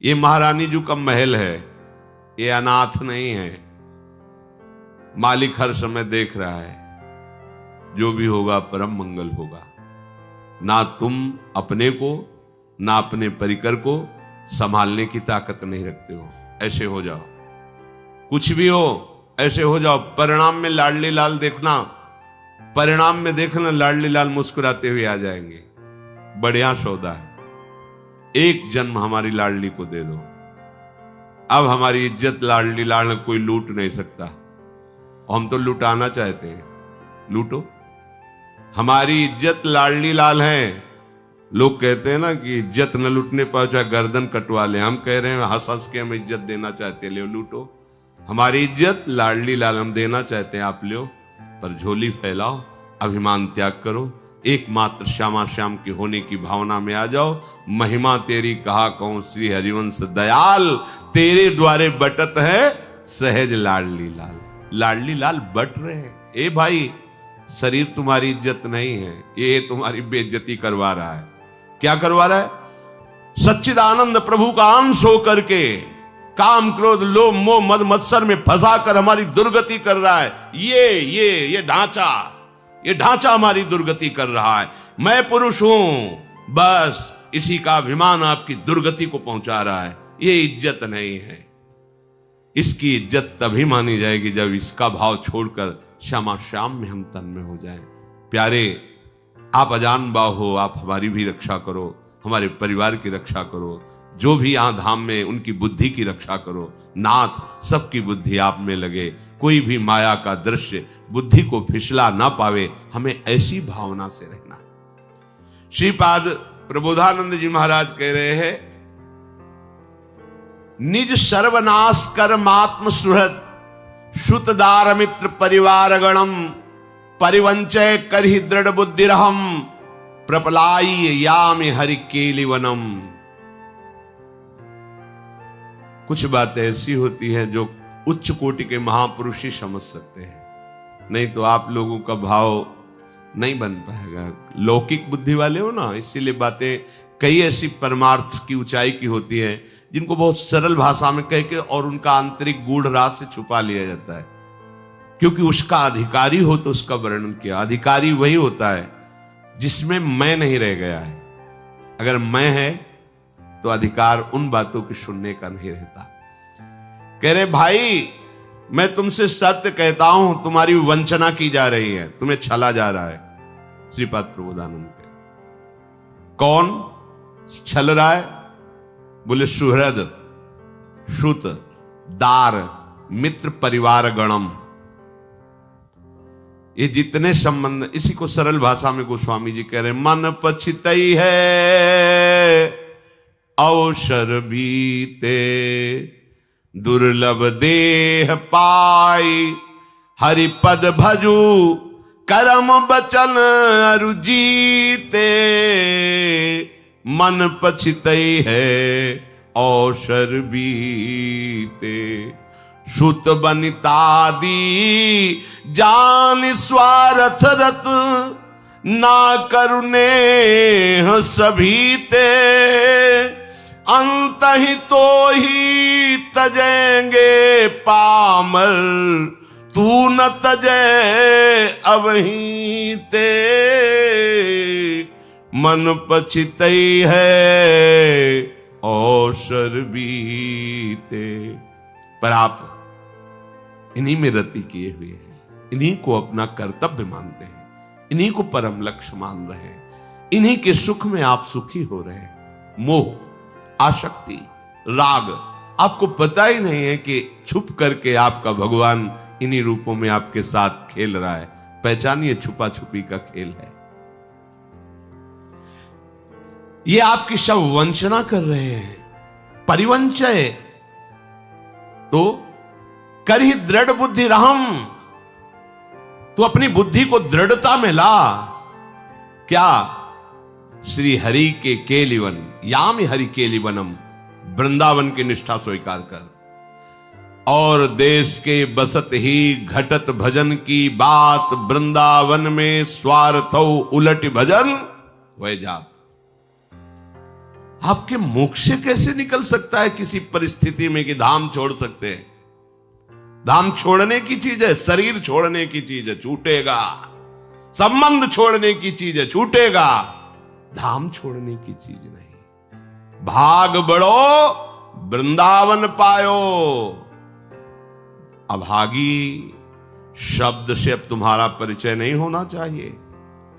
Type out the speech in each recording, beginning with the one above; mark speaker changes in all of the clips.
Speaker 1: ये महारानी जी का महल है, ये अनाथ नहीं है। मालिक हर समय देख रहा है, जो भी होगा परम मंगल होगा। ना तुम अपने को ना अपने परिकर को संभालने की ताकत नहीं रखते हो, ऐसे हो जाओ। कुछ भी हो ऐसे हो जाओ। परिणाम में लाडली लाल देखना, परिणाम में देखना लाडली लाल मुस्कुराते हुए आ जाएंगे। बढ़िया सौदा है, एक जन्म हमारी लाडली को दे दो। अब हमारी इज्जत लाडली लाल कोई लूट नहीं सकता। हम तो लुटाना चाहते हैं, लूटो। हमारी इज्जत लाडली लाल है। लोग कहते हैं ना कि इज्जत न लूटने पाओ चाहे गर्दन कटवा ले। हम कह रहे हैं हंस हंस के हम इज्जत देना चाहते हैं, ले लूटो। हमारी इज्जत लाडली लाल हम देना चाहते हैं, आप लो। पर झोली फैलाओ, अभिमान त्याग करो, एकमात्र श्यामा श्याम के होने की भावना में आ जाओ। महिमा तेरी कहा कहूं श्री हरिवंश दयाल, तेरे द्वारे बटत है सहज लाडली लाल। लाडली लाल बट रहे हैं। ए भाई, शरीर तुम्हारी इज्जत नहीं है, ये तुम्हारी बेइज्जती करवा रहा है। क्या करवा रहा है? सच्चिदानंद प्रभु का अंश होकर के काम क्रोध लोभ मोह मद मत्सर में फंसा कर हमारी दुर्गति कर रहा है। ये ढांचा हमारी दुर्गति कर रहा है। मैं पुरुष हूं, बस इसी का अभिमान आपकी दुर्गति को पहुंचा रहा है। ये इज्जत नहीं है। इसकी इज्जत तभी मानी जाएगी जब इसका भाव छोड़कर श्यामा श्याम में हम तन्मय हो जाएं। प्यारे, आप अजान बाह हो, आप हमारी भी रक्षा करो, हमारे परिवार की रक्षा करो। जो भी यहां धाम में उनकी बुद्धि की रक्षा करो। नाथ, सबकी बुद्धि आप में लगे, कोई भी माया का दृश्य बुद्धि को फिसला ना पावे। हमें ऐसी भावना से रहना है। श्रीपाद प्रबोधानंद जी महाराज कह रहे हैं, निज सर्वनाश कर मात्म सुहृद श्रुतदार मित्र परिवार गणम, परिवंचय करहि दृढ़ बुद्धिरहम, प्रपलाई यामि हरि केलिवनम। कुछ बातें ऐसी होती हैं जो उच्च कोटि के महापुरुष ही समझ सकते हैं, नहीं तो आप लोगों का भाव नहीं बन पाएगा। लौकिक बुद्धि वाले हो ना, इसीलिए बातें कई ऐसी परमार्थ की ऊंचाई की होती हैं जिनको बहुत सरल भाषा में कह के और उनका आंतरिक गूढ़ राज से छुपा लिया जाता है, क्योंकि उसका अधिकारी हो तो उसका वर्णन किया। अधिकारी वही होता है जिसमें मैं नहीं रह गया है। अगर मैं है तो अधिकार उन बातों की सुनने का नहीं रहता। कह रहे भाई, मैं तुमसे सत्य कहता हूं, तुम्हारी वंचना की जा रही है, तुम्हें छला जा रहा है। श्रीपाद प्रबोधानंद के कौन छल रहा है? बोले सुहृद श्रुत दार मित्र परिवार गणम। ये जितने संबंध, इसी को सरल भाषा में गोस्वामी जी कह रहे हैं, मन पछितई है अवसर बीते, दुर्लभ देह पाई हरिपद भजू, करम बचन अरु जीते। मन पछितई है अवसर बीते, श्रुत बनितादी जान स्वार्थ रत, ना करुणे सभी ते, अंत ही तो ही तजेंगे पामर, तू न तजे अबही ते। मन पछितई है अवसर बीते। पर आप इन्हीं में रति किए हुए हैं, इन्हीं को अपना कर्तव्य मानते हैं, इन्हीं को परम लक्ष्य मान रहे हैं, इन्हीं के सुख में आप सुखी हो रहे हैं। मोह, आसक्ति, राग, आपको पता ही नहीं है कि छुप करके आपका भगवान इन्हीं रूपों में आपके साथ खेल रहा है। पहचानिए, छुपा छुपी का खेल है। ये आपकी सब वंचना कर रहे हैं। परिवंचय तो करहि दृढ़ बुद्धि रहम, तो अपनी बुद्धि को दृढ़ता में ला। क्या? श्री हरि के केलिवन, याम हरि केलिवनम, वृंदावन की निष्ठा स्वीकार कर। और देश के बसत ही घटत भजन की बात, वृंदावन में स्वार्थ उलट भजन वह जात। आपके मुख से कैसे निकल सकता है किसी परिस्थिति में कि धाम छोड़ सकते हैं? धाम छोड़ने की चीज है, शरीर छोड़ने की चीज है, छूटेगा। संबंध छोड़ने की चीज है, छूटेगा। धाम छोड़ने की चीज नहीं। भाग बढ़ो वृंदावन पायो। अभागी शब्द से अब तुम्हारा परिचय नहीं होना चाहिए।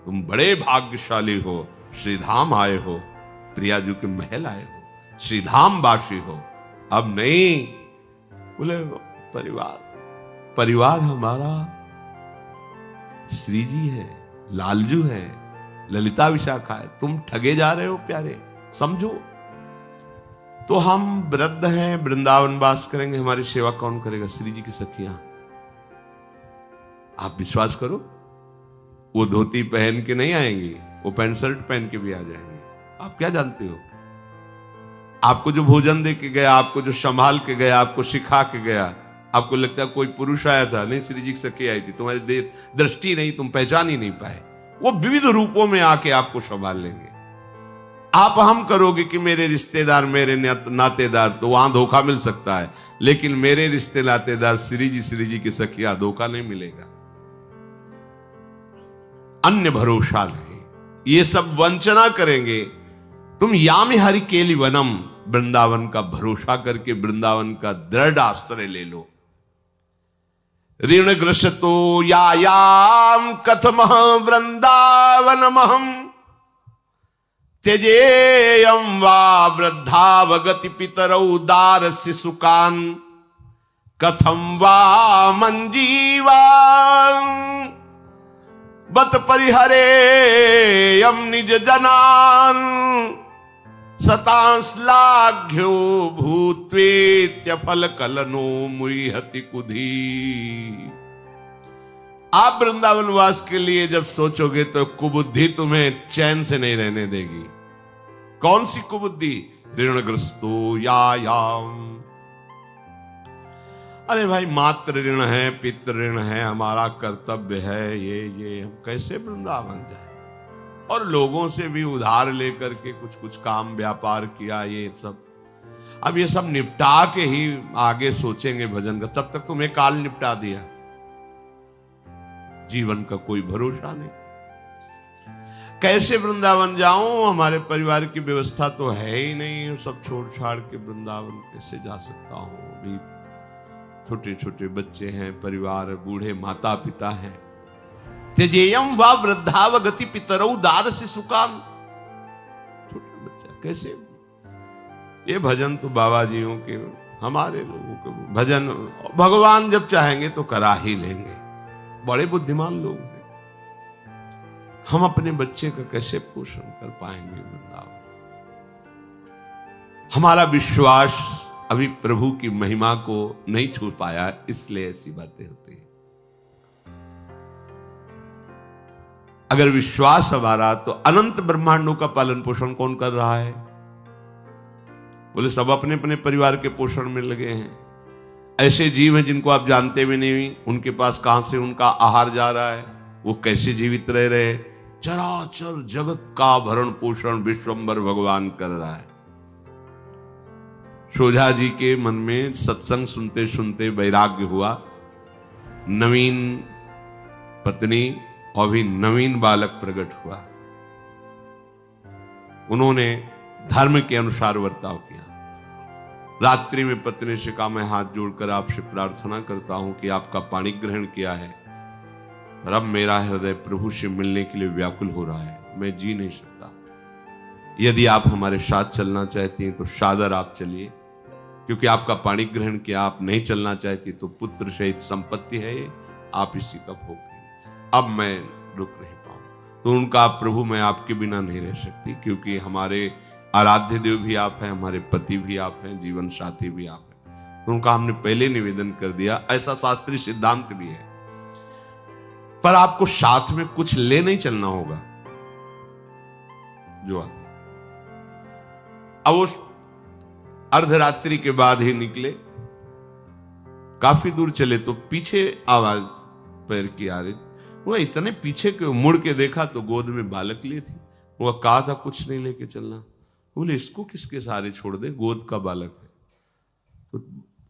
Speaker 1: तुम बड़े भाग्यशाली हो, श्रीधाम आए हो, प्रियाजू के महल आए हो, श्रीधाम वासी हो। अब नहीं बोले परिवार हमारा श्री जी है, लालजू है, ललिता विशाखा है। तुम ठगे जा रहे हो प्यारे, समझो। तो हम वृद्ध हैं, वृंदावन वास करेंगे, हमारी सेवा कौन करेगा? श्री जी की सखियां। आप विश्वास करो, वो धोती पहन के नहीं आएंगी, वो पैंट शर्ट पहन के भी आ जाएंगे। आप क्या जानते हो? आपको जो भोजन दे के गया, आपको जो संभाल के गया, आपको सिखा के गया, आपको लगता है कोई पुरुष आया था? नहीं, श्री जी की सखी आई थी। तुम्हारी दृष्टि नहीं, तुम पहचान ही नहीं पाए। वो विविध रूपों में आके आपको संभाल लेंगे। आप हम करोगे कि मेरे रिश्तेदार, मेरे नातेदार, तो वहां धोखा मिल सकता है, लेकिन मेरे रिश्ते नातेदार श्री जी की सखिया, धोखा नहीं मिलेगा। अन्य भरोसा नहीं, ये सब वंचना करेंगे। तुम यामी हरि केली वनम, वृंदावन का भरोसा करके वृंदावन का दृढ़ आश्रय ले लो। ऋणग्रस्तो यायाम कथमः वृंदावनमहं त्यजेयं वा वृद्धावगति पितरौ दारस्य सुकान् कथं वा मञ्जीवान् बत परिहरेयं निज जनान् सतांश्लाघ्यो भूत्वेत्य फल कलनो मुहति कुधी। आप वृंदावन वास के लिए जब सोचोगे तो कुबुद्धि तुम्हें चैन से नहीं रहने देगी। कौन सी कुबुद्धि? ऋणग्रस्तो यायाम। अरे भाई, मातृ ऋण है, पितृ ऋण है, हमारा कर्तव्य है ये हम कैसे वृंदावन जाए? और लोगों से भी उधार लेकर के कुछ काम व्यापार किया, ये सब। अब ये सब निपटा के ही आगे सोचेंगे भजन का। तब तक तुम्हें काल निपटा दिया। जीवन का कोई भरोसा नहीं। कैसे वृंदावन जाऊं? हमारे परिवार की व्यवस्था तो है ही नहीं। सब छोड़ छाड़ के वृंदावन कैसे जा सकता हूं? अभी छोटे छोटे बच्चे हैं, परिवार, बूढ़े माता पिता हैं। त्यजेयम वा वृद्धावगति पितरौ दारस्य सुकान्। छोटा बच्चा कैसे? ये भजन तो बाबा जियों के, हमारे लोगों के भजन भगवान जब चाहेंगे तो करा ही लेंगे। बड़े बुद्धिमान लोग हैं। हम अपने बच्चे का कैसे पोषण कर पाएंगे वृंदावन? हमारा विश्वास अभी प्रभु की महिमा को नहीं छू पाया, इसलिए ऐसी बातें होती हैं। अगर विश्वास हमारा, तो अनंत ब्रह्मांडों का पालन पोषण कौन कर रहा है? बोले सब अपने अपने परिवार के पोषण में लगे हैं। ऐसे जीव हैं जिनको आप जानते भी नहीं, उनके पास कहां से उनका आहार जा रहा है, वो कैसे जीवित रह रहे। चराचर जगत का भरण पोषण विश्वंभर भगवान कर रहा है। शोझा जी के मन में सत्संग सुनते सुनते वैराग्य हुआ। नवीन पत्नी और भी नवीन बालक प्रकट हुआ। उन्होंने धर्म के अनुसार बर्ताव किया। रात्रि में पत्नी से कहा, मैं हाथ जोड़कर आपसे प्रार्थना करता हूं कि आपका पाणी ग्रहण किया है, और अब मेरा हृदय प्रभु से मिलने के लिए व्याकुल हो रहा है, मैं जी नहीं सकता। यदि आप हमारे साथ चलना चाहती हैं तो सादर आप चलिए, क्योंकि आपका पाणी ग्रहण किया। आप नहीं चलना चाहती तो पुत्र सहित संपत्ति है ये, आप इसी का भोग लेंगे। अब मैं रुक नहीं पाऊं। तो उनका, प्रभु मैं आपके बिना नहीं रह सकती, क्योंकि हमारे आराध्य देव भी आप हैं, हमारे पति भी आप हैं, जीवन साथी भी आप हैं। तो उनका हमने पहले निवेदन कर दिया। ऐसा शास्त्रीय सिद्धांत भी है। पर आपको साथ में कुछ ले नहीं चलना होगा जो आप। अब उस अर्धरात्रि के बाद ही निकले। काफी दूर चले तो पीछे आवाज पैर की आ रही। वो इतने पीछे के मुड़ के देखा तो गोद में बालक लिए थी। वो कहा था कुछ नहीं लेके चलना। बोले इसको किसके सहारे छोड़ दे, गोद का बालक है। तो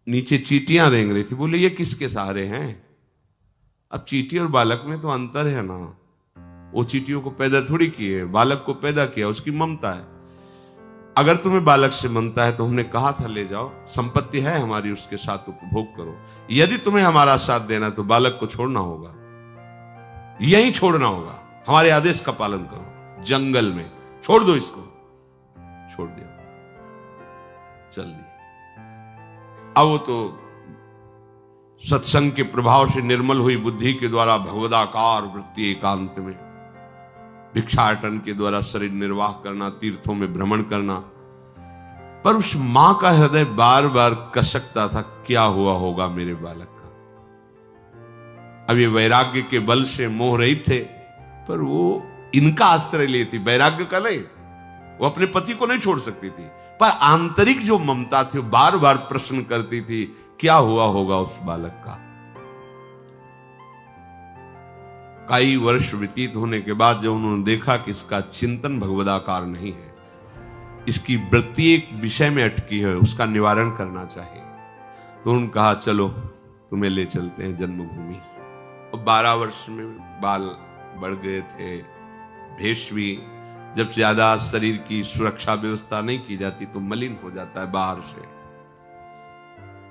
Speaker 1: नीचे चींटियां रेंग रही थी, बोले ये किसके सहारे हैं। अब चींटी और बालक में तो अंतर है ना, वो चींटियों को पैदा थोड़ी किए, बालक को पैदा किया, उसकी ममता है। अगर तुम्हें बालक से ममता है तो हमने कहा था ले जाओ, संपत्ति है हमारी, उसके साथ उपभोग करो। यदि तुम्हें हमारा साथ देना तो बालक को छोड़ना होगा, यहीं छोड़ना होगा, हमारे आदेश का पालन करो, जंगल में छोड़ दो इसको। छोड़ दिया, चल दिया। अब वो तो सत्संग के प्रभाव से निर्मल हुई बुद्धि के द्वारा भगवदाकार वृत्ति एकांत में भिक्षाटन के द्वारा शरीर निर्वाह करना, तीर्थों में भ्रमण करना। पर उस मां का हृदय बार बार कसकता था, क्या हुआ होगा मेरे बालक का। अब ये वैराग्य के बल से मोह रहित थे, पर वो इनका आश्रय लेती, वैराग्य का नहीं, वो अपने पति को नहीं छोड़ सकती थी, पर आंतरिक जो ममता थी वो बार बार प्रश्न करती थी, क्या हुआ होगा उस बालक का। कई वर्ष व्यतीत होने के बाद जब उन्होंने देखा कि इसका चिंतन भगवदाकार नहीं है, इसकी वृत्ति एक विषय में अटकी है, उसका निवारण करना चाहिए, तो उन्होंने कहा चलो तुम्हें ले चलते हैं जन्मभूमि। और 12 वर्ष में बाल बढ़ गए थे, भेष भी, जब ज्यादा शरीर की सुरक्षा व्यवस्था नहीं की जाती तो मलिन हो जाता है बाहर से।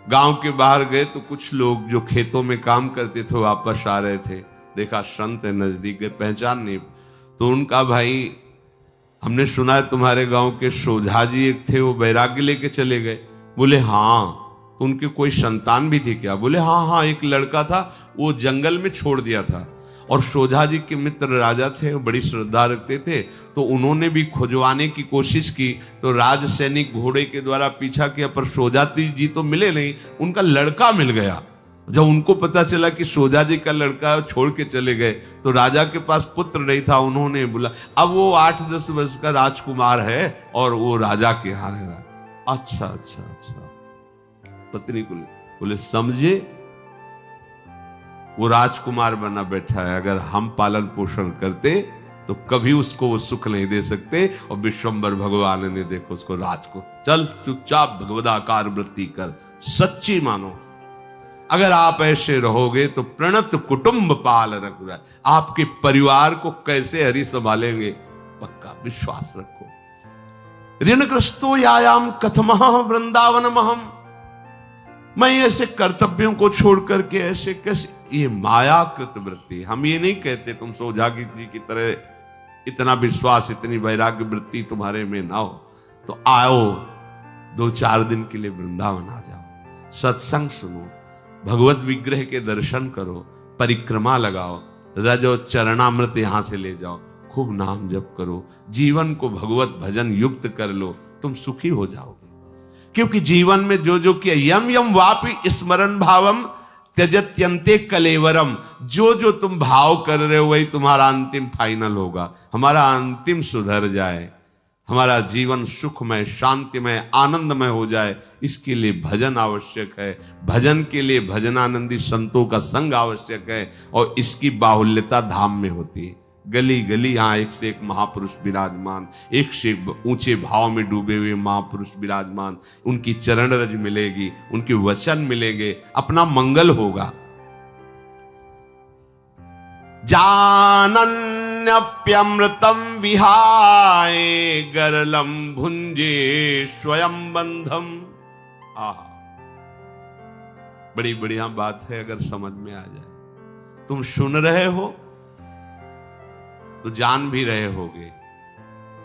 Speaker 1: गांव के बाहर गए तो कुछ लोग जो खेतों में काम करते थे वापस आ रहे थे, देखा संत है नजदीक गए, पहचान नहीं, तो उनका भाई हमने सुना है तुम्हारे गांव के सोझा जी एक थे, वो वैराग्य लेके चले गए। बोले हाँ, तो उनके कोई संतान भी थी क्या। बोले हाँ हाँ, एक लड़का था, वो जंगल में छोड़ दिया था। और सोझा जी के मित्र राजा थे, वो बड़ी श्रद्धा रखते थे, तो उन्होंने भी खुजवाने की कोशिश की, तो राज सैनिक घोड़े के द्वारा पीछा किया, पर सोझा जी तो मिले नहीं, उनका लड़का मिल गया। जब उनको पता चला कि सोझा जी का लड़का छोड़ के चले गए, तो राजा के पास पुत्र नहीं था, उन्होंने बोला, अब वो 8-10 वर्ष का राजकुमार है और वो राजा के यहाँ रह रहा। अच्छा अच्छा अच्छा, पत्नी को बोले समझे, वो राजकुमार बना बैठा है, अगर हम पालन पोषण करते तो कभी उसको वो सुख नहीं दे सकते। और विश्वंबर भगवान ने देखो उसको राज को, चल चुपचाप भगवदाकार वृत्ति कर, सच्ची मानो, अगर आप ऐसे रहोगे तो प्रणत कुटुंब पाल रखुरा, आपके परिवार को कैसे हरि संभालेंगे, पक्का विश्वास रखो। ऋणग्रस्तो यायाम कथमः वृंदावन महम, मैं ऐसे कर्तव्यों को छोड़ करके ऐसे कैसे, ये मायाकृत वृत्ति। हम ये नहीं कहते तुम सोझा जी की तरह इतना विश्वास, इतनी वैराग्य वृत्ति तुम्हारे में ना हो तो आओ 2-4 दिन के लिए वृंदावन आ जाओ, सत्संग सुनो, भगवत विग्रह के दर्शन करो, परिक्रमा लगाओ, रजो चरणामृत यहां से ले जाओ, खूब नाम जप करो, जीवन को भगवत भजन युक्त कर लो, तुम सुखी हो जाओगे। क्योंकि जीवन में जो जो किया, यम यम वापि स्मरण भावम त्यजत्यंते कलेवरम, जो जो तुम भाव कर रहे हो वही तुम्हारा अंतिम फाइनल होगा। हमारा अंतिम सुधर जाए, हमारा जीवन सुखमय, शांतिमय, आनंदमय हो जाए, इसके लिए भजन आवश्यक है। भजन के लिए भजनानंदी संतों का संग आवश्यक है, और इसकी बाहुल्यता धाम में होती है। गली गली यहाँ एक से एक महापुरुष विराजमान, एक से एक ऊंचे भाव में डूबे हुए महापुरुष विराजमान, उनकी चरण रज मिलेगी, उनके वचन मिलेंगे, अपना मंगल होगा। जानन्यप्यमृतम विहाय गरलम भुंजे स्वयं बंधम। आहा, बड़ी बढ़िया बात है अगर समझ में आ जाए। तुम सुन रहे हो तो जान भी रहे होगे,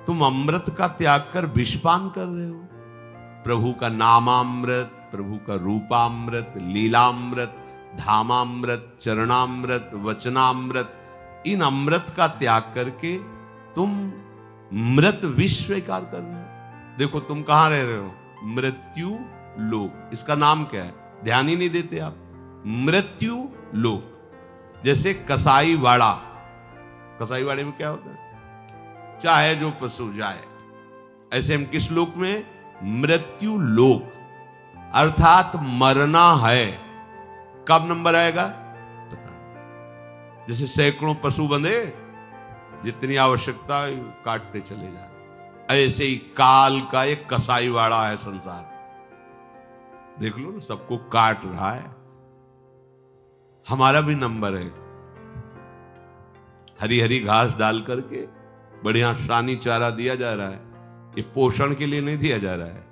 Speaker 1: तुम अमृत का त्याग कर विषपान कर रहे हो। प्रभु का नामामृत, प्रभु का रूपामृत, लीलामृत, धामामृत, चरणामृत, वचनामृत, इन अमृत का त्याग करके तुम मृत विष स्वीकार कर रहे हो। देखो तुम कहां रह रहे हो, मृत्यु लोक। इसका नाम क्या है, ध्यान ही नहीं देते आप। मृत्यु लोक, जैसे कसाई वाड़ा, कसाई वाड़े में क्या होता है, चाहे जो पशु जाए, ऐसे हम किस लोक में, मृत्यु लोक, अर्थात मरना है। कब नंबर आएगा पता नहीं। जैसे सैकड़ों पशु बंधे, जितनी आवश्यकता काटते चले जा रहे, ऐसे ही काल का एक कसाईवाड़ा है संसार। देख लो ना, सबको काट रहा है। हमारा भी नंबर है। हरी हरी घास डाल करके बढ़िया शानी चारा दिया जा रहा है। ये पोषण के लिए नहीं दिया जा रहा है।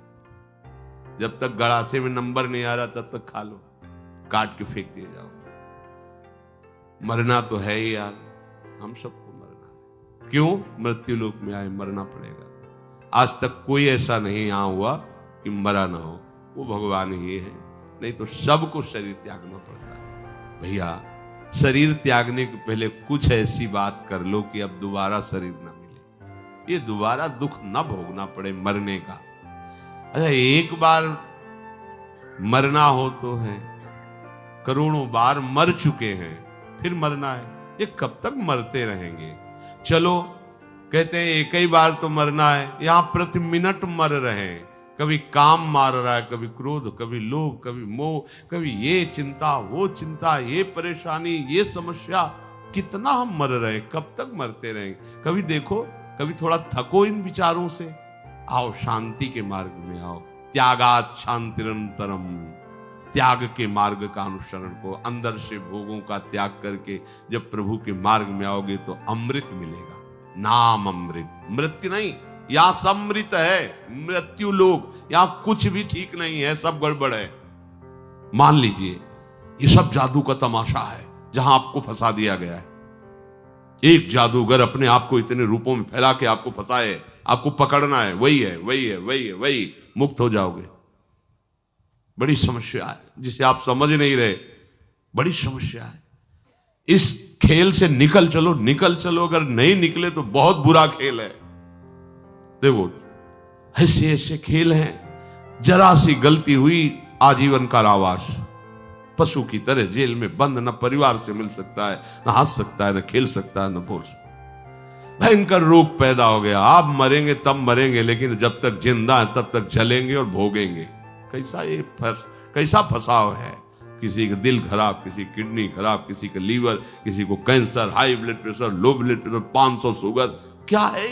Speaker 1: जब तक गड़ासे में नंबर नहीं आ रहा तब तक खा लो, काट के फेंक दिए जाओ। मरना तो है ही यार, हम सबको मरना है। क्यों? मृत्यु लोक में आए, मरना पड़ेगा। आज तक कोई ऐसा नहीं यहाँ हुआ कि मरा ना हो, वो भगवान ही है। नहीं तो सबको शरीर त्यागना पड़ता है। भैया, शरीर त्यागने के पहले कुछ ऐसी बात कर लो कि अब दोबारा शरीर ना मिले, ये दोबारा दुख ना भोगना पड़े मरने का। अच्छा, एक बार मरना हो तो है, करोड़ों बार मर चुके हैं, फिर मरना है। ये कब तक मरते रहेंगे? चलो, कहते हैं एक ही बार तो मरना है, यहां प्रति मिनट मर रहे हैं। कभी काम मार रहा है, कभी क्रोध, कभी लोभ, कभी मोह, कभी ये चिंता, वो चिंता, ये परेशानी, ये समस्या। कितना हम मर रहे हैं, कब तक मरते रहेंगे? कभी देखो, कभी थोड़ा थको इन विचारों से। आओ, शांति के मार्ग में आओ। त्यागात शांतिरंतरम, त्याग के मार्ग का अनुसरण को, अंदर से भोगों का त्याग करके जब प्रभु के मार्ग में आओगे तो अमृत मिलेगा। नाम अमृत, मृत्यु नहीं, यहां सब मृत है। मृत्यु लोग, यहां कुछ भी ठीक नहीं है, सब गड़बड़ है। मान लीजिए ये सब जादू का तमाशा है जहां आपको फंसा दिया गया है। एक जादूगर अपने आप को इतने रूपों में फैला के आपको फंसाए, आपको पकड़ना है, वही है, वही है, वही है, वही, मुक्त हो जाओगे। बड़ी समस्या है जिसे आप समझ नहीं रहे, बड़ी समस्या है। इस खेल से निकल चलो, निकल चलो। अगर नहीं निकले तो बहुत बुरा खेल है। देखो, ऐसे ऐसे खेल हैं, जरा सी गलती हुई आजीवन कारावास, पशु की तरह जेल में बंद, न परिवार से मिल सकता है, न हंस सकता है, न खेल सकता है, न बोल सकता है। भयंकर रोग पैदा हो गया। आप मरेंगे तब मरेंगे, लेकिन जब तक जिंदा है तब तक जलेंगे और भोगेंगे। कैसा फंसाव है। किसी का दिल खराब, किसी की किडनी खराब, किसी का लीवर, किसी को cancer, high blood pressure, low blood pressure, 500 sugar. क्या है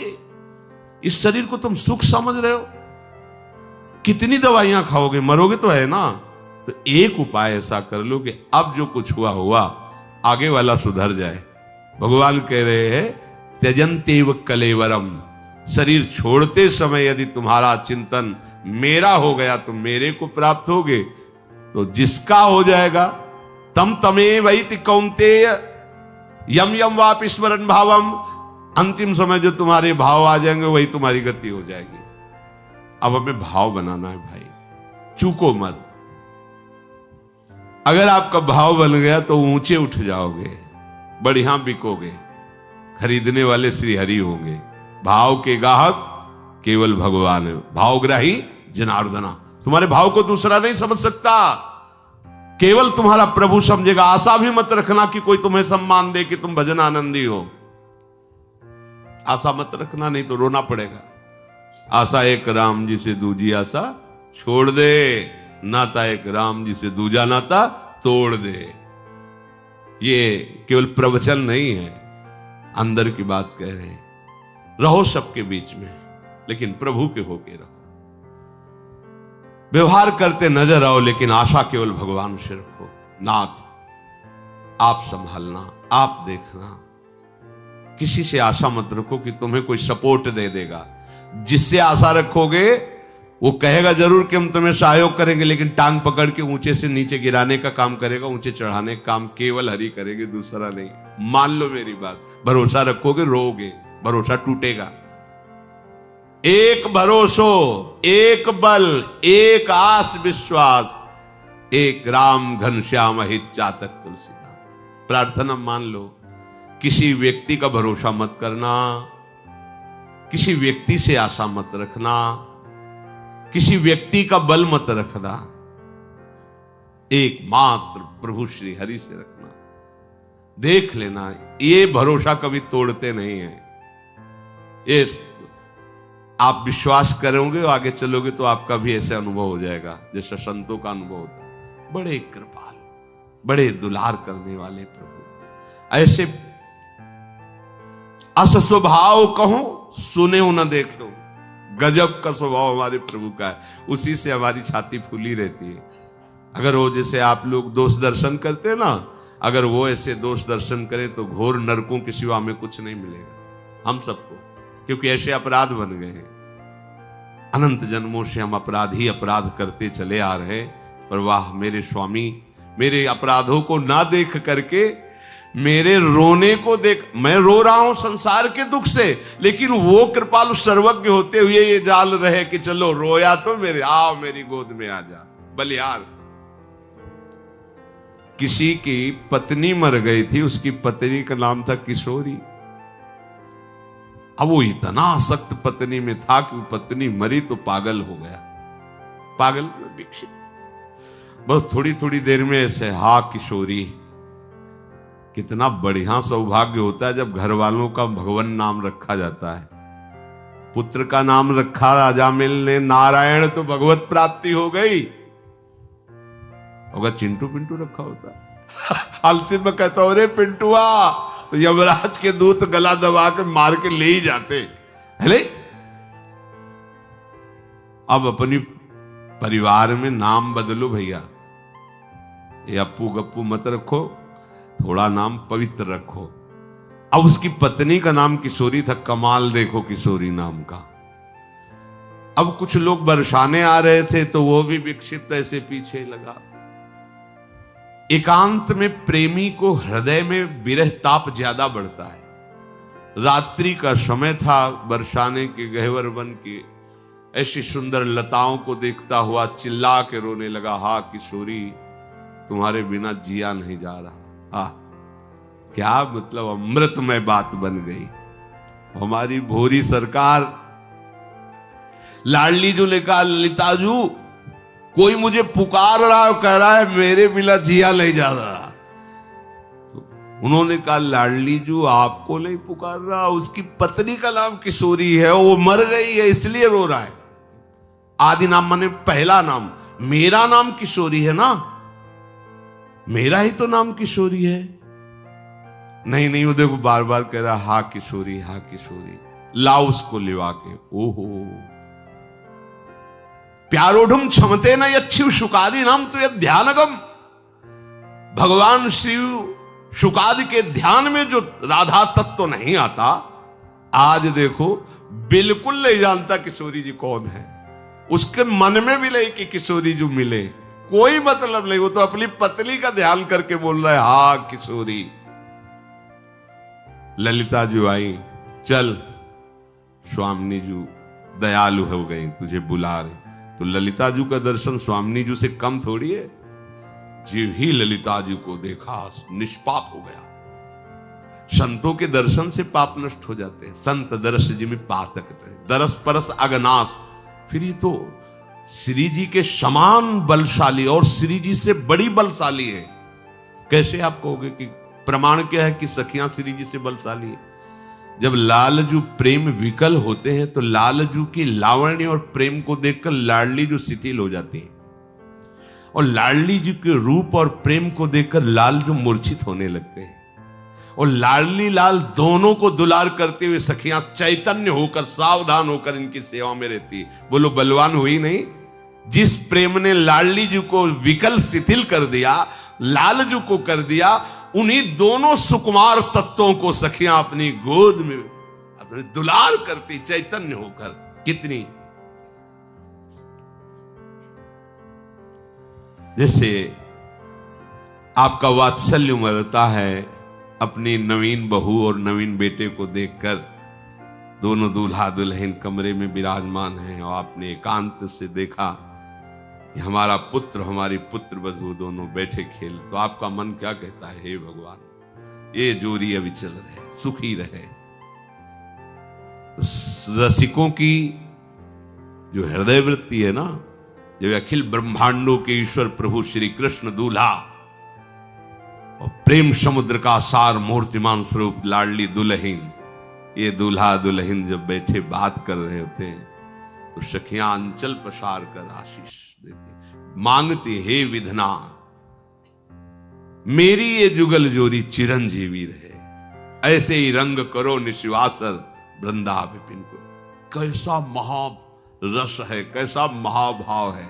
Speaker 1: इस शरीर को तुम सुख समझ रहे हो? कितनी दवाइयां खाओगे, मरोगे तो है ना। तो एक उपाय ऐसा कर लो कि अब जो कुछ हुआ हुआ, आगे वाला सुधर जाए। भगवान कह रहे हैं, त्यजन्तेव कलेवरम, शरीर छोड़ते समय यदि तुम्हारा चिंतन मेरा हो गया तो मेरे को प्राप्त होगे। तो जिसका हो जाएगा, तम तमेव इति कौन्तेय यम यम वापि स्मरन् भावम, अंतिम समय जो तुम्हारे भाव आ जाएंगे वही तुम्हारी गति हो जाएगी। अब हमें भाव बनाना है भाई, चूको मत। अगर आपका भाव बन गया तो ऊंचे उठ जाओगे, बढ़िया बिकोगे, खरीदने वाले श्री हरि होंगे। भाव के गाहक केवल भगवान है, भावग्राही जनार्दना। तुम्हारे भाव को दूसरा नहीं समझ सकता, केवल तुम्हारा प्रभु समझेगा। आशा भी मत रखना कि कोई तुम्हें सम्मान दे कि तुम भजन आनंदी हो। आशा मत रखना, नहीं तो रोना पड़ेगा। आशा एक राम जी से दूजी आशा छोड़ दे, नाता एक राम जी से दूजा नाता तोड़ दे। ये केवल प्रवचन नहीं है, अंदर की बात कह रहे हैं। रहो सबके बीच में, लेकिन प्रभु के होके रहो। व्यवहार करते नजर आओ, लेकिन आशा केवल भगवान से रखो। नाथ आप संभालना, आप देखना। किसी से आशा मत रखो कि तुम्हें कोई सपोर्ट दे देगा। जिससे आशा रखोगे वो कहेगा जरूर कि हम तुम्हें सहयोग करेंगे, लेकिन टांग पकड़ के ऊंचे से नीचे गिराने का काम करेगा, ऊंचे चढ़ाने का काम केवल हरि करेंगे, दूसरा नहीं। मान लो मेरी बात, भरोसा रखोगे रोओगे, भरोसा टूटेगा। एक भरोसो, एक बल, एक आस विश्वास, एक राम घनश्याम हित चातक तुलसीदास। प्रार्थना मान लो। किसी व्यक्ति का भरोसा मत करना, किसी व्यक्ति से आशा मत रखना, किसी व्यक्ति का बल मत रखना, एकमात्र प्रभु श्री हरि से रखना। देख लेना, ये भरोसा कभी तोड़ते नहीं है। ये आप विश्वास करोगे, आगे चलोगे तो आपका भी ऐसा अनुभव हो जाएगा जैसा संतों का अनुभव होता है। बड़े कृपालु, बड़े दुलार करने वाले प्रभु। ऐसे अस स्वभाव कहो, सुने न देखो, गजब का स्वभाव हमारे प्रभु का है, उसी से हमारी छाती फूली रहती है। अगर वो जैसे आप लोग दोष दर्शन करते हैं ना, अगर वो ऐसे दोष दर्शन करे तो घोर नरकों के सिवा में कुछ नहीं मिलेगा हम सबको, क्योंकि ऐसे अपराध बन गए हैं। अनंत जन्मों से हम अपराध करते चले आ रहे, पर वाह मेरे स्वामी, मेरे अपराधों को ना देख करके मेरे रोने को देख, मैं रो रहा हूं संसार के दुख से, लेकिन वो कृपालु सर्वज्ञ होते हुए ये जाल रहे कि चलो रोया तो मेरी गोद में आ जा। बलिहार किसी की पत्नी मर गई थी, उसकी पत्नी का नाम था किशोरी। अब वो इतना आसक्त पत्नी में था कि वो पत्नी मरी तो पागल हो गया। पागल विकसित, बस थोड़ी थोड़ी देर में ऐसे हा किशोरी। कितना बढ़िया सौभाग्य होता है जब घर वालों का भगवान नाम रखा जाता है। पुत्र का नाम रखा अजामिल ने नारायण, तो भगवत प्राप्ति हो गई। अगर चिंटू पिंटू रखा होता अंतिम में कहता हो रे पिंटुआ, तो यमराज के दूत गला दबा के मार के ले ही जाते। हेले अब अपनी परिवार में नाम बदलो भैया, ये अप्पू गप्पू मत रखो, थोड़ा नाम पवित्र रखो। अब उसकी पत्नी का नाम किशोरी था। कमाल देखो किशोरी नाम का। अब कुछ लोग बरसाने आ रहे थे तो वो भी विक्षिप्त ऐसे पीछे लगा। एकांत में प्रेमी को हृदय में विरह ताप ज्यादा बढ़ता है। रात्रि का समय था, बरसाने के गहवर वन के ऐसी सुंदर लताओं को देखता हुआ चिल्ला के रोने लगा, हा किशोरी तुम्हारे बिना जिया नहीं जा रहा। क्या मतलब अमृतमय बात बन गई। हमारी भोरी सरकार लाडली जो ने कहा, ललिताजू कोई मुझे पुकार रहा है, कह रहा है मेरे बिना जिया नहीं जा रहा। तो उन्होंने कहा लाडली जू आपको नहीं पुकार रहा, उसकी पत्नी का नाम किशोरी है, वो मर गई है इसलिए रो रहा है। आदि नाम माने पहला नाम, मेरा नाम किशोरी है ना, मेरा ही तो नाम किशोरी है। नहीं वो देखो बार बार कह रहा हा किशोरी, हा किशोरी। लाओ उसको लिवा के। ओहो प्यारोढ़ क्षमते न यच्छिव शुकादि नाम तो यह ध्यानगम। भगवान शिव शुकादि के ध्यान में जो राधा तत्व तो नहीं आता, आज देखो बिल्कुल नहीं जानता किशोरी जी कौन है। उसके मन में भी नहीं कि किशोरी जी मिले, कोई मतलब नहीं। वो तो अपनी पत्नी का ध्यान करके बोल रहा है हा किशोरी। ललिता जी आई, चल स्वामिनी जी दयालु हो गई, तुझे बुला रहे। तो ललिता जी का दर्शन स्वामिनी जी से कम थोड़ी है। जी ही ललिता जी को देखा निष्पाप हो गया। संतों के दर्शन से पाप नष्ट हो जाते हैं। संत दरस जी में पातक दरस परस अगनास। फिर ये तो श्री जी के समान बलशाली और श्री जी से बड़ी बलशाली है। कैसे आप कहोगे कि प्रमाण क्या है कि सखियां श्री जी से बलशाली है? जब लालजू प्रेम विकल होते हैं तो लालजू की लावण्य और प्रेम को देखकर लाडली जो शिथिल हो जाती है, और लाडली जी के रूप और प्रेम को देखकर लालजू मूर्छित होने लगते हैं। और लाडली लाल दोनों को दुलार करते हुए सखियां चैतन्य होकर सावधान होकर इनकी सेवा में रहती। बोलो बलवान हुई नहीं? जिस प्रेम ने लाडली जी को विकल शिथिल कर दिया, लालजू को कर दिया, उन्हीं दोनों सुकुमार तत्वों को सखियां अपनी गोद में अपने दुलार करती चैतन्य होकर। कितनी जैसे आपका वात्सल्य उमड़ता है अपनी नवीन बहू और नवीन बेटे को देखकर। दोनों दूल्हा दुल्हन कमरे में विराजमान हैं और आपने एकांत से देखा कि हमारा पुत्र हमारी पुत्र वधू दोनों बैठे खेल, तो आपका मन क्या कहता है? हे भगवान, ये जोड़ी अविचल रहे, सुखी रहे। तो रसिकों की जो हृदय वृत्ति है ना, जो अखिल ब्रह्मांडों के ईश्वर प्रभु श्री कृष्ण दूल्हा और प्रेम समुद्र का सार मूर्तिमान स्वरूप लाडली दुल्हन, ये दूल्हा दुल्हन जब बैठे बात कर रहे होते हैं तो सखियां अंचल पसार कर आशीष देती, मांगती हे विधना मेरी ये जुगल जोड़ी चिरंजीवी रहे, ऐसे ही रंग करो निशिवासर वृंदा विपिन को। कैसा महा रस है, कैसा महाभाव है।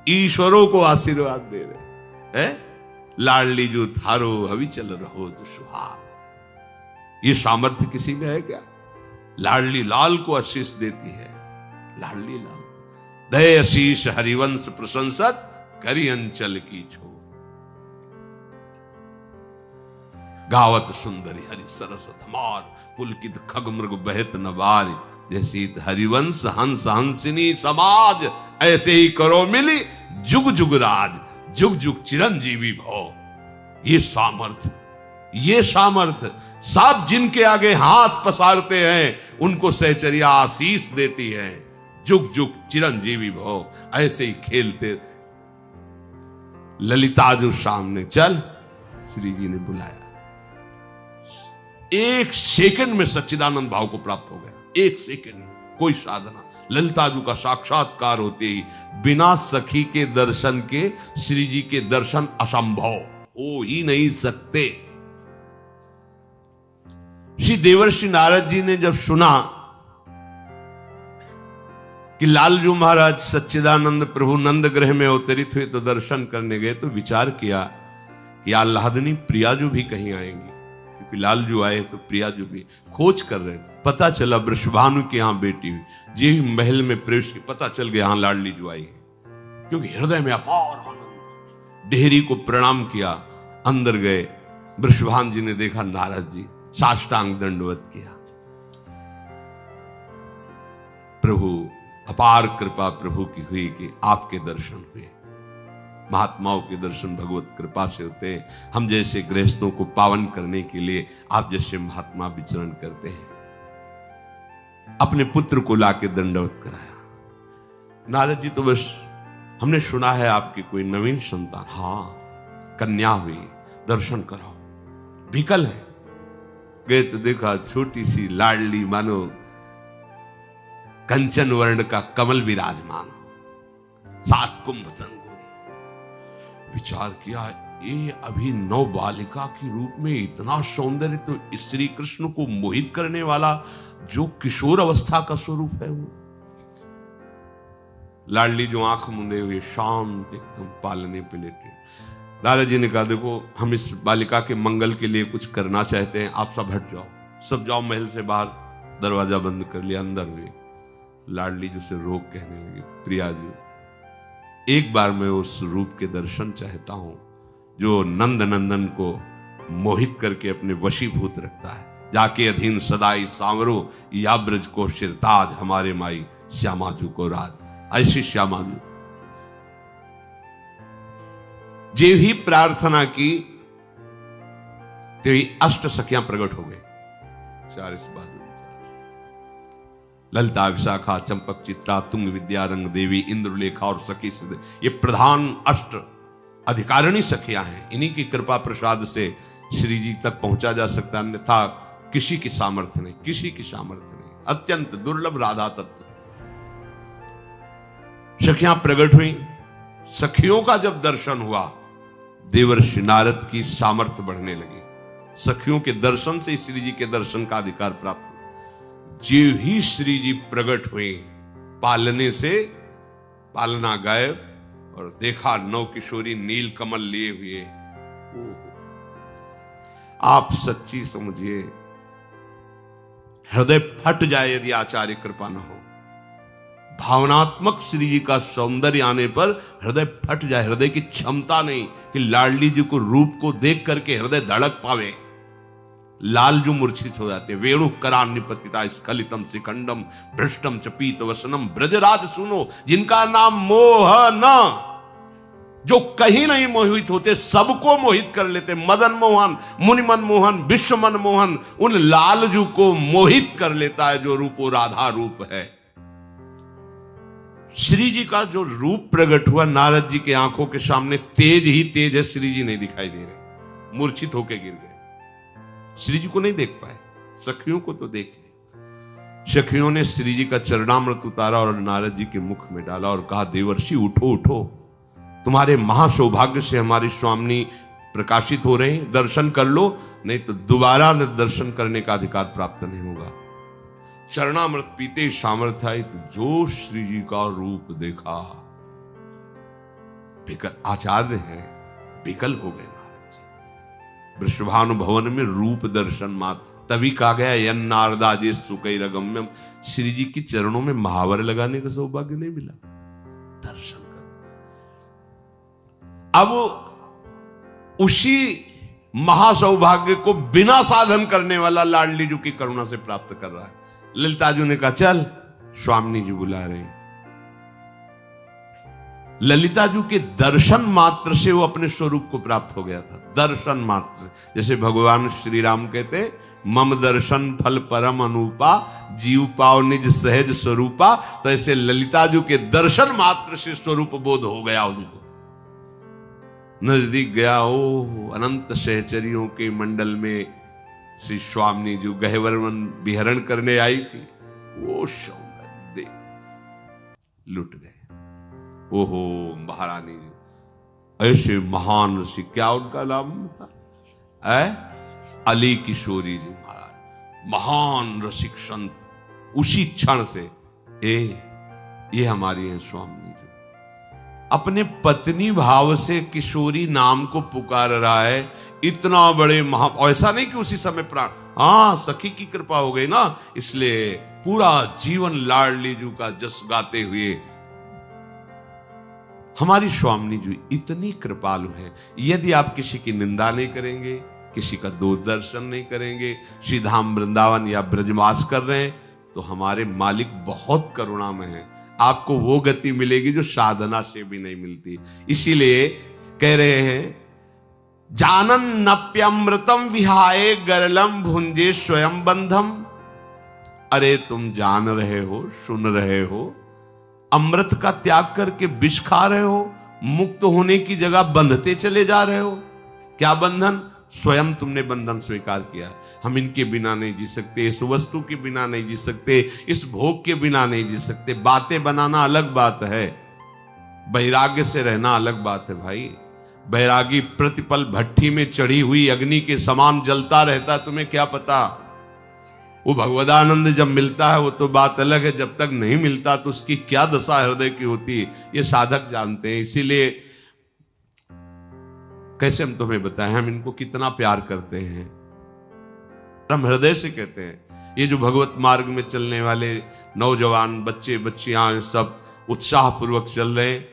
Speaker 1: ईश्वरों को आशीर्वाद दे रहे हैं। लाडली जो थारो अभी चल रहो जो सुहाग। ये सामर्थ्य किसी में है क्या? लाडली लाल को आशीष देती है। लाडली लाल दय आशीष हरिवंश प्रशंसत करी अंचल की छो। गावत सुंदरी हरि सरस धमार पुलकित खग मृग बहत नवार। जैसी हरिवंश हंस हंसिनी समाज, ऐसे ही करो मिली जुग जुग राज, जुग जुग चिरंजीवी भव। ये सामर्थ सब जिनके आगे हाथ पसारते हैं उनको सहचर्या आशीष देती है। जुग जुग चिरंजीवी भव, ऐसे ही खेलते। ललिता जो सामने चल, श्री जी ने बुलाया। एक सेकंड में सच्चिदानंद भाव को प्राप्त हो गया। एक सेकंड में कोई साधना। ललिता जी का साक्षात्कार होते ही बिना सखी के दर्शन के श्री जी के दर्शन असंभव हो ही नहीं सकते। श्री देवर्षि नारद जी ने जब सुना कि लालजू महाराज सच्चिदानंद प्रभु नंद ग्रह में अवतरित हुए तो दर्शन करने गए, तो विचार किया कि आह्लादनी प्रियाजू भी कहीं आएंगी, क्योंकि लालजू आए तो प्रियाजू भी खोज कर रहे। पता चला वृषभानु की यहां बेटी हुई, जी महल में प्रवेश की, पता चल गया यहां लाडली जो आई है, क्योंकि हृदय में अपार आनंद। डेहरी को प्रणाम किया, अंदर गए। वृषभान जी ने देखा नारद जी, साष्टांग दंडवत किया। प्रभु अपार कृपा प्रभु की हुई कि आपके दर्शन हुए। महात्माओं के दर्शन भगवत कृपा से होते हैं। हम जैसे गृहस्थों को पावन करने के लिए आप जैसे महात्मा विचरण करते हैं। अपने पुत्र को लाके दंडवत कराया। नारद जी तो बस हमने सुना है आपकी कोई नवीन संतान, हाँ कन्या हुई, दर्शन कराओ। विकल है। गए तो देखा छोटी सी लाडली, मानो कंचन वर्ण का कमल विराजमान हो, 7 कुंभ तन गोरी। विचार किया ये अभी नव बालिका के रूप में इतना सौंदर्य, तो श्री कृष्ण को मोहित करने वाला जो किशोर अवस्था का स्वरूप है वो। लाडली जो आंख मुंदे हुए शांत एकदम पालने पे लेटे। नारद जी ने कहा देखो हम इस बालिका के मंगल के लिए कुछ करना चाहते हैं, आप सब हट जाओ, सब जाओ महल से बाहर। दरवाजा बंद कर लिया, अंदर हुए। लाडली जी से रोक कहने लगी, प्रिया जी एक बार मैं उस रूप के दर्शन चाहता हूं जो नंद नंदन को मोहित करके अपने वशीभूत रखता है। जाके अधीन सदाई सांवरो या ब्रज को शिरताज, हमारे माई श्यामाजू को राज। ऐसी श्यामाजू जे ही प्रार्थना की तेरी अष्ट सखियां प्रकट हो गई। 4 इस बात ललिता, विशाखा, चंपक, चित्रा, तुंग, विद्या, रंग देवी, इंद्रलेखा और सखी सिद्ध, ये प्रधान अष्ट अधिकारिणी सखियां हैं। इन्हीं की कृपा प्रसाद से श्री जी तक पहुंचा जा सकता, अन्यथा किसी की सामर्थ्य नहीं, किसी की सामर्थ्य नहीं। अत्यंत दुर्लभ राधा तत्व। सखियां प्रकट हुई। सखियों का जब दर्शन हुआ, देवर्षि नारद की सामर्थ्य बढ़ने लगी। सखियों के दर्शन से श्री जी के दर्शन का अधिकार प्राप्त हुआ। जो ही श्री जी प्रकट हुए, पालने से पालना गायब, और देखा नौ किशोरी नील कमल लिए हुए। आप सच्ची समझिए, हृदय फट जाए यदि आचार्य कृपा न हो। भावनात्मक श्री जी का सौंदर्य आने पर हृदय फट जाए। हृदय की क्षमता नहीं कि लाडली जी को रूप को देख करके हृदय धड़क पावे। लालजू मूर्छित हो जाते। वेणु करान्निपतिता स्खलितम शिखंडम भ्रष्टम च पीत वसनम ब्रजराज सुनो, जिनका नाम मोहन, जो कहीं नहीं मोहित होते सबको मोहित कर लेते। मदन मोहन, मुनि मनमोहन, विश्व मनमोहन, उन लालजू को मोहित कर लेता है जो रूप वो राधा रूप है। श्री जी का जो रूप प्रकट हुआ नारद जी के आंखों के सामने, तेज ही तेज है। श्री जी नहीं दिखाई दे रहे, मूर्छित होके गिर गए। श्री जी को नहीं देख पाए, सखियों को तो देख ले। सखियों ने श्री जी का चरणामृत उतारा और नारद जी के मुख में डाला और कहा, देवर्षि उठो उठो, तुम्हारे महासौभाग्य से हमारी स्वामिनी प्रकाशित हो रहे हैं, दर्शन कर लो, नहीं तो दोबारा दर्शन करने का अधिकार प्राप्त नहीं होगा। चरणामृत पीते सामर्थ्य आई, तो जो श्री जी का रूप देखा, विकल आचार्य है, विकल हो गए नारद जी। वृषभानु भवन में रूप दर्शन मात्र, तभी कहा गया यन नारदाजे सुकैरगम्यम, श्री जी के चरणों में महावर लगाने का सौभाग्य नहीं मिला, दर्शन कर। अब उसी महासौभाग्य को बिना साधन करने वाला लाडली जी की करुणा से प्राप्त कर रहा है। ललिताजू ने कहा चल, स्वामी जी बुला रहे हैं। ललिताजू के दर्शन मात्र से वो अपने स्वरूप को प्राप्त हो गया था, दर्शन मात्र से। जैसे भगवान श्री राम कहते मम दर्शन फल परम अनूपा, जीव पाव निज सहज स्वरूपा, तो ऐसे ललिताजू के दर्शन मात्र से स्वरूप बोध हो गया उनको। नजदीक गया, ओ अनंत सहचरियों के मंडल में श्री स्वामी जो गहवर विहरण करने आई थी, वो सौंदर्य देख लुट गए। ओहो महारानी जी, ऐसे महान ऋषि, क्या उनका नाम है? अली किशोरी जी महाराज, महान रसिक संत। उसी क्षण से ये हमारी हैं स्वामी जी। अपने पत्नी भाव से किशोरी नाम को पुकार रहा है, इतना बड़े महा, ऐसा नहीं कि उसी समय प्राण, हाँ सखी की कृपा हो गई ना, इसलिए पूरा जीवन लाडली जी का जस गाते हुए। हमारी स्वामी जी इतनी कृपालु है, यदि आप किसी की निंदा नहीं करेंगे, किसी का दोष दर्शन नहीं करेंगे, श्री धाम वृंदावन या ब्रजवास कर रहे हैं, तो हमारे मालिक बहुत करुणामय हैं। आपको वो गति मिलेगी जो साधना से भी नहीं मिलती। इसीलिए कह रहे हैं जानन नप्यमृतम विहाय गरलम भुंजे स्वयं बंधम। अरे तुम जान रहे हो, सुन रहे हो, अमृत का त्याग करके विष खा रहे हो, मुक्त होने की जगह बंधते चले जा रहे हो। क्या बंधन? स्वयं तुमने बंधन स्वीकार किया। हम इनके बिना नहीं जी सकते, इस वस्तु के बिना नहीं जी सकते, इस भोग के बिना नहीं जी सकते। बातें बनाना अलग बात है, वैराग्य से रहना अलग बात है भाई। बैरागी प्रतिपल भट्टी में चढ़ी हुई अग्नि के समान जलता रहता, तुम्हें क्या पता। वो भगवदानंद जब मिलता है वो तो बात अलग है, जब तक नहीं मिलता तो उसकी क्या दशा हृदय की होती है, ये साधक जानते हैं। इसीलिए कैसे हम तुम्हें बताएं हम इनको कितना प्यार करते हैं। हम हृदय से कहते हैं, ये जो भगवत मार्ग में चलने वाले नौजवान बच्चे बच्चियां सब उत्साह पूर्वक चल रहे हैं,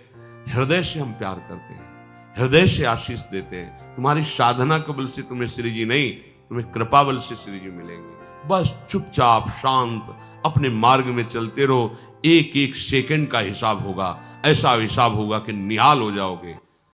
Speaker 1: हृदय से हम प्यार करते हैं, हृदय से आशीष देते हैं। तुम्हारी साधना के बल से तुम्हें श्री जी नहीं, तुम्हें कृपा बल से श्री जी मिलेंगे। बस चुपचाप शांत अपने मार्ग में चलते रहो, एक एक सेकंड का हिसाब होगा, ऐसा हिसाब होगा कि निहाल हो जाओगे।